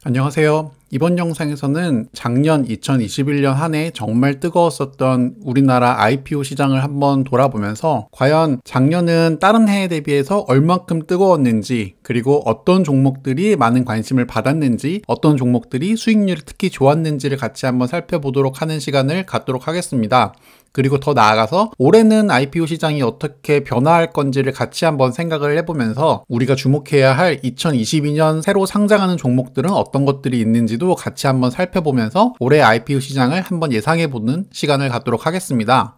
안녕하세요. 이번 영상에서는 작년 2021년 한 해 정말 뜨거웠었던 우리나라 IPO 시장을 한번 돌아보면서 과연 작년은 다른 해에 대비해서 얼만큼 뜨거웠는지, 그리고 어떤 종목들이 많은 관심을 받았는지, 어떤 종목들이 수익률이 특히 좋았는지를 같이 한번 살펴보도록 하는 시간을 갖도록 하겠습니다. 그리고 더 나아가서 올해는 IPO 시장이 어떻게 변화할 건지를 같이 한번 생각을 해보면서 우리가 주목해야 할 2022년 새로 상장하는 종목들은 어떤 것들이 있는지도 같이 한번 살펴보면서 올해 IPO 시장을 한번 예상해보는 시간을 갖도록 하겠습니다.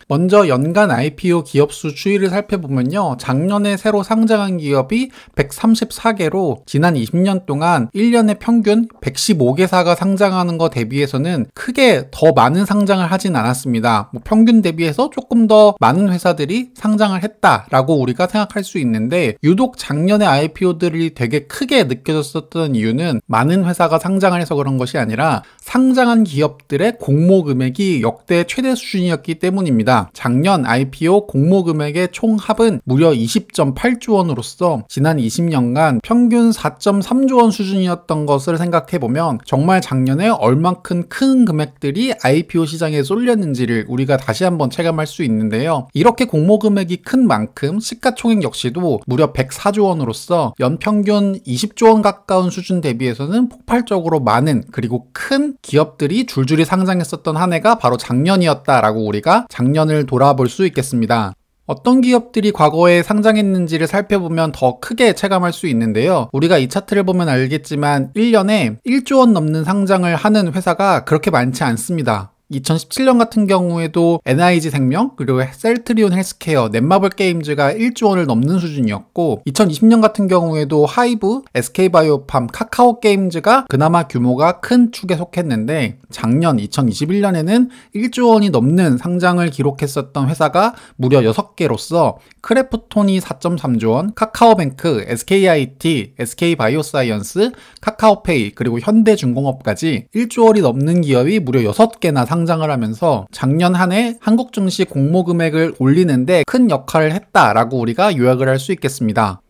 먼저 연간 IPO 기업수 추이를 살펴보면요, 작년에 새로 상장한 기업이 134개로 지난 20년 동안 1년에 평균 115개사가 상장하는 것 대비해서는 크게 더 많은 상장을 하진 않았습니다. 평균 대비해서 조금 더 많은 회사들이 상장을 했다라고 우리가 생각할 수 있는데, 유독 작년에 IPO들이 되게 크게 느껴졌었던 이유는 많은 회사가 상장을 해서 그런 것이 아니라 상장한 기업들의 공모 금액이 역대 최대 수준이었기 때문입니다. 작년 IPO 공모 금액의 총 합은 무려 20.8조 원으로서 지난 20년간 평균 4.3조 원 수준이었던 것을 생각해보면 정말 작년에 얼만큼 큰 금액들이 IPO 시장에 쏠렸는지를 우리가 다시 한번 체감할 수 있는데요. 이렇게 공모 금액이 큰 만큼 시가총액 역시도 무려 104조 원으로서 연평균 20조 원 가까운 수준 대비해서는 폭발적으로 많은, 그리고 큰 기업들이 줄줄이 상장했었던 한 해가 바로 작년이었다라고 우리가 작년을 돌아볼 수 있겠습니다. 어떤 기업들이 과거에 상장했는지를 살펴보면 더 크게 체감할 수 있는데요. 우리가 이 차트를 보면 알겠지만 1년에 1조 원 넘는 상장을 하는 회사가 그렇게 많지 않습니다. 2017년 같은 경우에도 NIG생명, 그리고 셀트리온 헬스케어, 넷마블 게임즈가 1조 원을 넘는 수준이었고, 2020년 같은 경우에도 하이브, SK바이오팜, 카카오 게임즈가 그나마 규모가 큰 축에 속했는데, 작년 2021년에는 1조 원이 넘는 상장을 기록했었던 회사가 무려 6개로서 크래프톤이 4.3조 원, 카카오뱅크, SKIT, SK바이오사이언스, 카카오페이, 그리고 현대중공업까지 1조 원이 넘는 기업이 무려 6개나 상장을 하면서 작년 한 해 한국 증시 공모 금액을 올리는데 큰 역할을 했다라고 우리가 요약을 할 수 있겠습니다.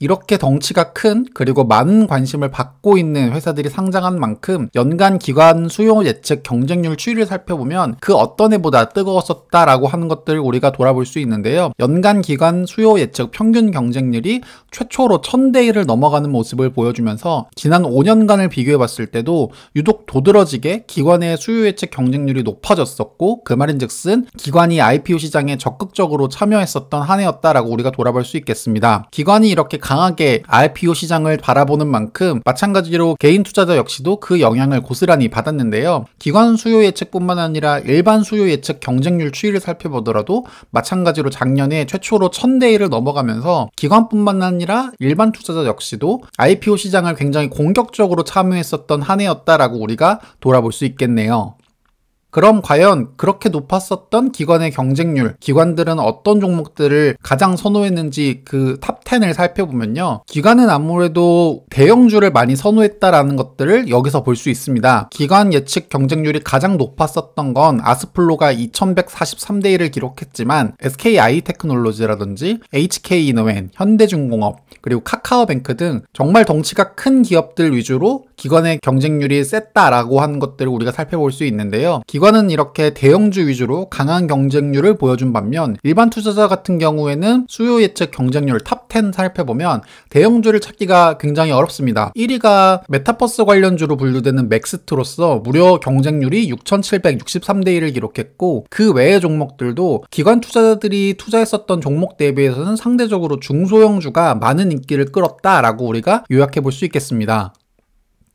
이렇게 덩치가 큰, 그리고 많은 관심을 받고 있는 회사들이 상장한 만큼 연간 기관 수요 예측 경쟁률 추이를 살펴보면 그 어떤 해보다 뜨거웠었다라고 하는 것들을 우리가 돌아볼 수 있는데요. 연간 기관 수요 예측 평균 경쟁률이 최초로 1000대 1을 넘어가는 모습을 보여주면서 지난 5년간을 비교해 봤을 때도 유독 도드러지게 기관의 수요 예측 경쟁률이 높아졌었고, 그 말인즉슨 기관이 IPO 시장에 적극적으로 참여했었던 한 해였다라고 우리가 돌아볼 수 있겠습니다. 기관이 이렇게 강하게 IPO 시장을 바라보는 만큼 마찬가지로 개인 투자자 역시도 그 영향을 고스란히 받았는데요. 기관 수요 예측뿐만 아니라 일반 수요 예측 경쟁률 추이를 살펴보더라도 마찬가지로 작년에 최초로 1000대 1을 넘어가면서 기관뿐만 아니라 일반 투자자 역시도 IPO 시장을 굉장히 공격적으로 참여했었던 한 해였다라고 우리가 돌아볼 수 있겠네요. 그럼 과연 그렇게 높았었던 기관의 경쟁률, 기관들은 어떤 종목들을 가장 선호했는지 그 탑 10을 살펴보면요, 기관은 아무래도 대형주를 많이 선호했다라는 것들을 여기서 볼 수 있습니다. 기관 예측 경쟁률이 가장 높았었던 건 아스플로가 2143대 1을 기록했지만 SKI테크놀로지라든지 HK이노벤, 현대중공업, 그리고 카카오뱅크 등 정말 덩치가 큰 기업들 위주로 기관의 경쟁률이 셌다라고 하는 것들을 우리가 살펴볼 수 있는데요. 기관은 이렇게 대형주 위주로 강한 경쟁률을 보여준 반면 일반 투자자 같은 경우에는 수요 예측 경쟁률 탑 10 살펴보면 대형주를 찾기가 굉장히 어렵습니다. 1위가 메타버스 관련주로 분류되는 맥스트로서 무려 경쟁률이 6763대 1을 기록했고, 그 외의 종목들도 기관 투자자들이 투자했었던 종목 대비해서는 상대적으로 중소형주가 많은 인기를 끌었다라고 우리가 요약해 볼 수 있겠습니다.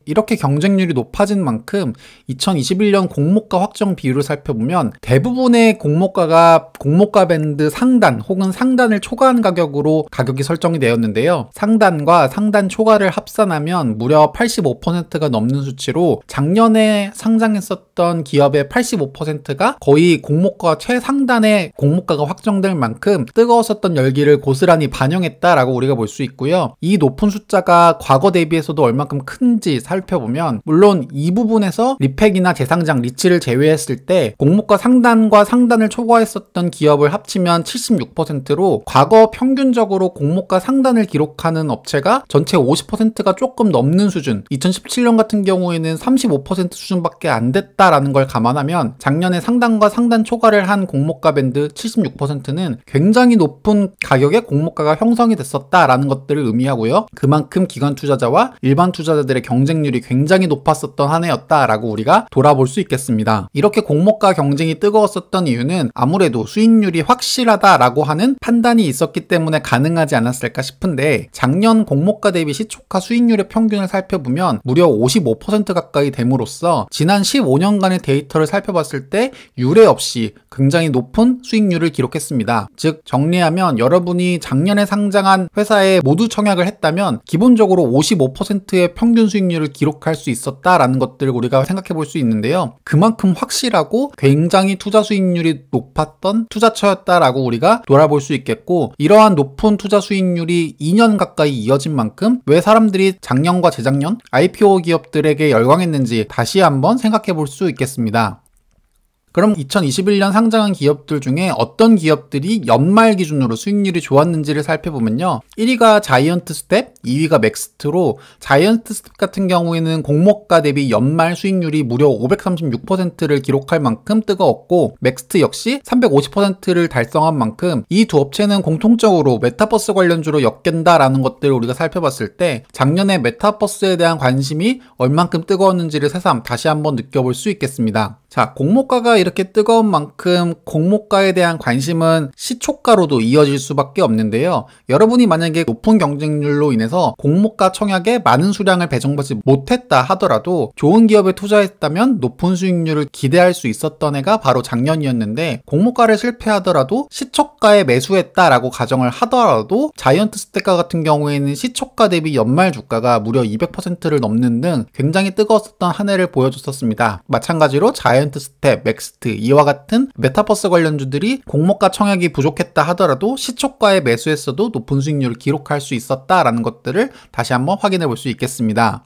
이렇게 경쟁률이 높아진 만큼 2021년 공모가 확정 비율을 살펴보면 대부분의 공모가가 공모가 밴드 상단 혹은 상단을 초과한 가격으로 가격이 설정이 되었는데요. 상단과 상단 초과를 합산하면 무려 85%가 넘는 수치로 작년에 상장했었던 기업의 85%가 거의 공모가 최상단의 공모가가 확정될 만큼 뜨거웠었던 열기를 고스란히 반영했다라고 우리가 볼 수 있고요. 이 높은 숫자가 과거 대비해서도 얼만큼 큰지 살펴보면 물론 이 부분에서 리팩이나 재상장, 리츠를 제외했을 때 공모가 상단과 상단을 초과했었던 기업을 합치면 76%로 과거 평균적으로 공모가 상단을 기록하는 업체가 전체 50%가 조금 넘는 수준, 2017년 같은 경우에는 35% 수준밖에 안 됐다라는 걸 감안하면 작년에 상단과 상단 초과를 한 공모가 밴드 76%는 굉장히 높은 가격의 공모가가 형성이 됐었다라는 것들을 의미하고요. 그만큼 기관 투자자와 일반 투자자들의 경쟁률이 굉장히 높았었던 한 해였다라고 우리가 돌아볼 수 있겠습니다. 이렇게 공모가 경쟁이 뜨거웠었던 이유는 아무래도 수익률이 확실하다라고 하는 판단이 있었기 때문에 가능하지 않았을까 싶은데, 작년 공모가 대비 시초가 수익률의 평균을 살펴보면 무려 55% 가까이 됨으로써 지난 15년간의 데이터를 살펴봤을 때 유례 없이 굉장히 높은 수익률을 기록했습니다. 즉 정리하면 여러분이 작년에 상장한 회사에 모두 청약을 했다면 기본적으로 55%의 평균 수익률을 기록할 수 있었다라는 것들을 우리가 생각해 볼 수 있는데요. 그만큼 확실하고 굉장히 투자 수익률이 높았던 투자처였다라고 우리가 돌아볼 수 있겠고, 이러한 높은 투자 수익률이 2년 가까이 이어진 만큼 왜 사람들이 작년과 재작년 IPO 기업들에게 열광했는지 다시 한번 생각해 볼 수 있겠습니다. 그럼 2021년 상장한 기업들 중에 어떤 기업들이 연말 기준으로 수익률이 좋았는지를 살펴보면요. 1위가 자이언트 스텝, 2위가 맥스트로, 자이언트 스텝 같은 경우에는 공모가 대비 연말 수익률이 무려 536%를 기록할 만큼 뜨거웠고, 맥스트 역시 350%를 달성한 만큼 이 두 업체는 공통적으로 메타버스 관련주로 엮인다라는 것들을 우리가 살펴봤을 때 작년에 메타버스에 대한 관심이 얼만큼 뜨거웠는지를 새삼 다시 한번 느껴볼 수 있겠습니다. 자, 공모가가 이렇게 뜨거운 만큼 공모가에 대한 관심은 시초가로도 이어질 수밖에 없는데요. 여러분이 만약에 높은 경쟁률로 인해서 공모가 청약에 많은 수량을 배정받지 못했다 하더라도 좋은 기업에 투자했다면 높은 수익률을 기대할 수 있었던 해가 바로 작년이었는데, 공모가를 실패하더라도 시초가에 매수했다라고 가정을 하더라도 자이언트 스텝과 같은 경우에는 시초가 대비 연말 주가가 무려 200%를 넘는 등 굉장히 뜨거웠었던 한 해를 보여줬었습니다. 마찬가지로 자이언트 스텝, 맥스트 이와 같은 메타버스 관련주들이 공모가 청약이 부족했다 하더라도 시초가에 매수했어도 높은 수익률을 기록할 수 있었다라는 것들을 다시 한번 확인해 볼 수 있겠습니다.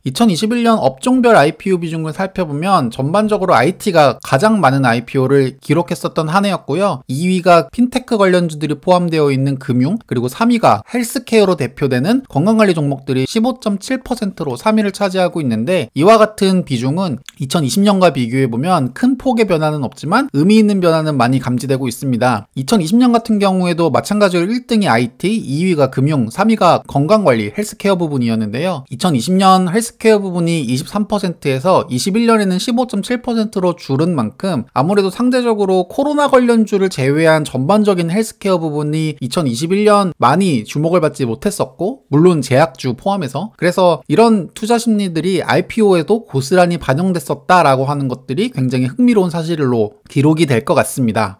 2021년 업종별 IPO 비중을 살펴보면 전반적으로 IT가 가장 많은 IPO를 기록했었던 한 해였고요. 2위가 핀테크 관련주들이 포함되어 있는 금융, 그리고 3위가 헬스케어로 대표되는 건강관리 종목들이 15.7%로 3위를 차지하고 있는데, 이와 같은 비중은 2020년과 비교해보면 큰 폭의 변화는 없지만 의미 있는 변화는 많이 감지되고 있습니다. 2020년 같은 경우에도 마찬가지로 1등이 IT, 2위가 금융, 3위가 건강관리, 헬스케어 부분이었는데요. 2020년 헬스케어 부분이 23%에서 21년에는 15.7%로 줄은 만큼 아무래도 상대적으로 코로나 관련주를 제외한 전반적인 헬스케어 부분이 2021년 많이 주목을 받지 못했었고, 물론 제약주 포함해서, 그래서 이런 투자 심리들이 IPO에도 고스란히 반영됐었다라고 하는 것들이 굉장히 흥미로운 사실로 기록이 될 것 같습니다.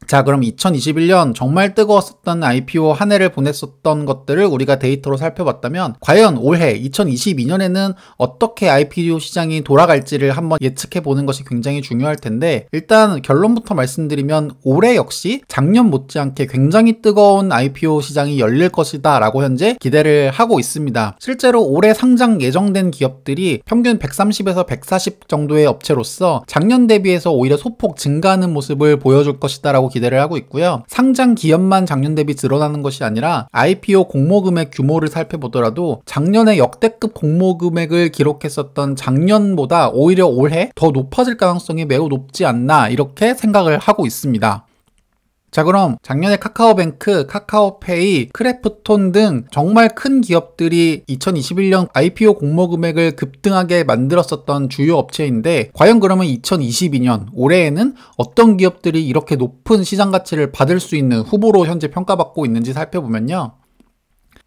자, 그럼 2021년 정말 뜨거웠었던 IPO 한 해를 보냈었던 것들을 우리가 데이터로 살펴봤다면, 과연 올해 2022년에는 어떻게 IPO 시장이 돌아갈지를 한번 예측해 보는 것이 굉장히 중요할 텐데, 일단 결론부터 말씀드리면 올해 역시 작년 못지않게 굉장히 뜨거운 IPO 시장이 열릴 것이다 라고 현재 기대를 하고 있습니다. 실제로 올해 상장 예정된 기업들이 평균 130에서 140 정도의 업체로서 작년 대비해서 오히려 소폭 증가하는 모습을 보여줄 것이다 라고 기대를 하고 있고요. 상장 기업만 작년 대비 늘어나는 것이 아니라 IPO 공모금액 규모를 살펴보더라도 작년에 역대급 공모금액을 기록했었던 작년보다 오히려 올해 더 높아질 가능성이 매우 높지 않나, 이렇게 생각을 하고 있습니다. 자, 그럼 작년에 카카오뱅크, 카카오페이, 크래프톤 등 정말 큰 기업들이 2021년 IPO 공모 금액을 급등하게 만들었었던 주요 업체인데, 과연 그러면 2022년 올해에는 어떤 기업들이 이렇게 높은 시장 가치를 받을 수 있는 후보로 현재 평가받고 있는지 살펴보면요.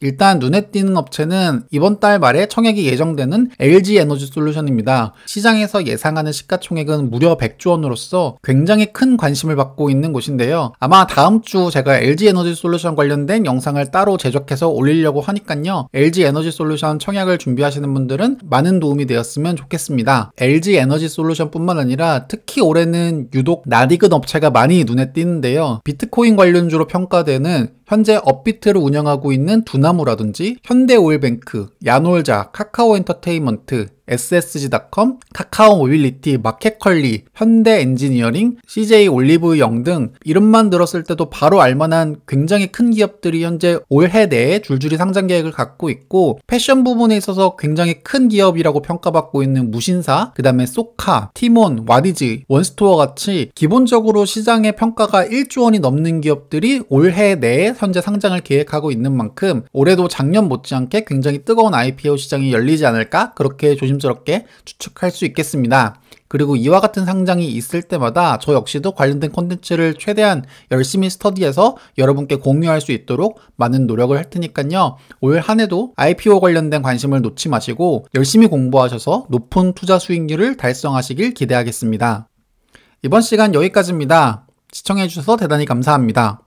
일단 눈에 띄는 업체는 이번 달 말에 청약이 예정되는 LG에너지솔루션입니다. 시장에서 예상하는 시가총액은 무려 100조 원으로서 굉장히 큰 관심을 받고 있는 곳인데요. 아마 다음 주 제가 LG에너지솔루션 관련된 영상을 따로 제작해서 올리려고 하니까요. LG에너지솔루션 청약을 준비하시는 분들은 많은 도움이 되었으면 좋겠습니다. LG에너지솔루션 뿐만 아니라 특히 올해는 유독 낯익은 업체가 많이 눈에 띄는데요. 비트코인 관련주로 평가되는 현재 업비트를 운영하고 있는 두나무라든지 현대오일뱅크, 야놀자, 카카오엔터테인먼트, SSG.com, 카카오 모빌리티, 마켓컬리, 현대엔지니어링, CJ 올리브영 등 이름만 들었을 때도 바로 알만한 굉장히 큰 기업들이 현재 올해 내에 줄줄이 상장 계획을 갖고 있고, 패션 부분에 있어서 굉장히 큰 기업이라고 평가받고 있는 무신사, 그 다음에 소카, 티몬, 와디즈, 원스토어 같이 기본적으로 시장의 평가가 1조 원이 넘는 기업들이 올해 내에 현재 상장을 계획하고 있는 만큼 올해도 작년 못지않게 굉장히 뜨거운 IPO 시장이 열리지 않을까, 그렇게 조심스럽게 추측할 수 있겠습니다. 그리고 이와 같은 상장이 있을 때마다 저 역시도 관련된 콘텐츠를 최대한 열심히 스터디해서 여러분께 공유할 수 있도록 많은 노력을 할 테니까요. 올 한 해도 IPO 관련된 관심을 놓지 마시고 열심히 공부하셔서 높은 투자 수익률을 달성하시길 기대하겠습니다. 이번 시간 여기까지입니다. 시청해주셔서 대단히 감사합니다.